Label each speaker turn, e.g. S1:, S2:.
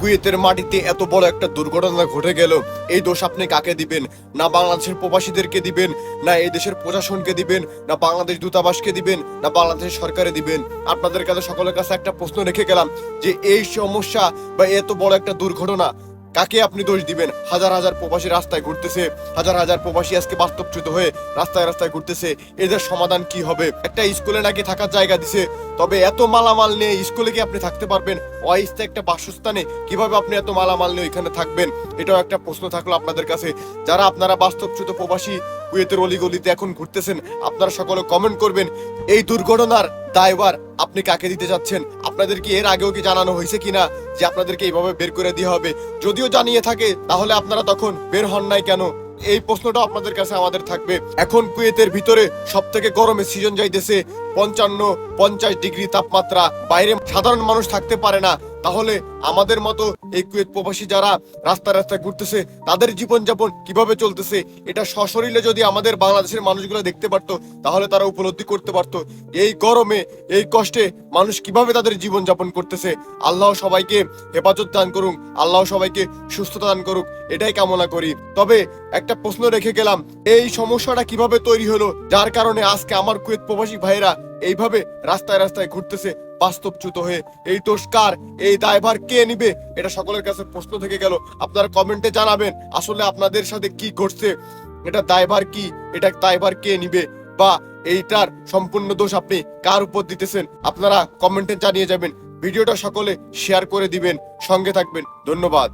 S1: কুয়েতের মাটিতে এত বড় একটা দুর্ঘটনা ঘটে গেল, এই দোষ আপনি কাকে দিবেন? না বাংলাদেশের প্রবাসীদেরকে দিবেন, না এই দেশের প্রশাসনকে দিবেন, না বাংলাদেশ দূতাবাসকে দিবেন, না বাংলাদেশের সরকারে দিবেন? আপনাদের কাছে সকলের কাছে একটা প্রশ্ন রেখে গেলাম যে এই সমস্যা বা এত বড় একটা দুর্ঘটনা কাকে আপনি দোষ দিবেন? হাজার হাজার প্রবাসী রাস্তায় ঘুরতেছে, হাজার হাজার প্রবাসী আজকে বাস্তবচ্যুত হয়ে রাস্তায় রাস্তায় ঘুরতেছে। এদের সমাধান কি হবে? একটা স্কুলে নাকি থাকার জায়গা দিছে, তবে এত মালামাল নিয়ে স্কুলে কি আপনি থাকতে পারবেন? অস্থায়ী একটা বাসস্থানে কিভাবে আপনি এত মালামাল নিয়ে ওইখানে থাকবেন? এটাও একটা প্রশ্ন থাকলো আপনাদের কাছে। যারা আপনারা বাস্তবচ্যুত প্রবাসী কুয়েতের অলিগলিতে এখন ঘুরতেছেন, আপনারা সকলে কমেন্ট করবেন এই দুর্ঘটনার দায়ভার আপনি কাকে দিতে যাচ্ছেন? আপনাদের কি এর আগেও কি জানানো হয়েছে কিনা যে আপনাদেরকে এইভাবে বের করে দেওয়া হবে? যদিও জানিয়ে থাকে তাহলে আপনারা তখন বের হন নাই কেন? এই প্রশ্নটা আপনাদের কাছে আমাদের থাকবে। এখন কুয়েতের ভিতরে সব থেকে গরমের সিজন যাইতেছে, 55-50 ডিগ্রি তাপমাত্রা, বাইরে সাধারণ মানুষ থাকতে পারে না। তাহলে আমাদের মতো এই কুয়েত প্রবাসী যারা রাস্তায় রাস্তায় ঘুরতেছে তাদের জীবনযাপন কিভাবে চলতেছে, এটা সশরীরে যদি আমাদের বাংলাদেশের মানুষগুলো দেখতে পারতো তাহলে তারা উপলব্ধি করতে পারতো এই গরমে এই কষ্টে মানুষ কিভাবে তাদের জীবনযাপন করতেছে। আল্লাহ সবাইকে হেফাজত দান করুক, আল্লাহ সবাইকে সুস্থতা দান করুক, এটাই কামনা করি। তবে একটা প্রশ্ন রেখে গেলাম, এই সমস্যাটা কিভাবে তৈরি হলো যার কারণে আজকে আমার কুয়েত প্রবাসী ভাইরা এইভাবে রাস্তায় রাস্তায় ঘুরতেছে বাস্তবচ্যুত হয়ে? এই দোষ কার? এই দায়ভার কে নিবে? এটা সকলের কাছে প্রশ্ন থেকে গেল। আপনারা কমেন্টে জানাবেন আসলে আপনাদের সাথে কি ঘটছে, এটা দায়ভার কি, এটা দায়ভার কে নিবে, বা এইটার সম্পূর্ণ দোষ আপনি কার উপর দিতেছেন? আপনারা কমেন্টে জানিয়ে যাবেন। ভিডিওটা সকলে শেয়ার করে দিবেন, সঙ্গে থাকবেন। ধন্যবাদ।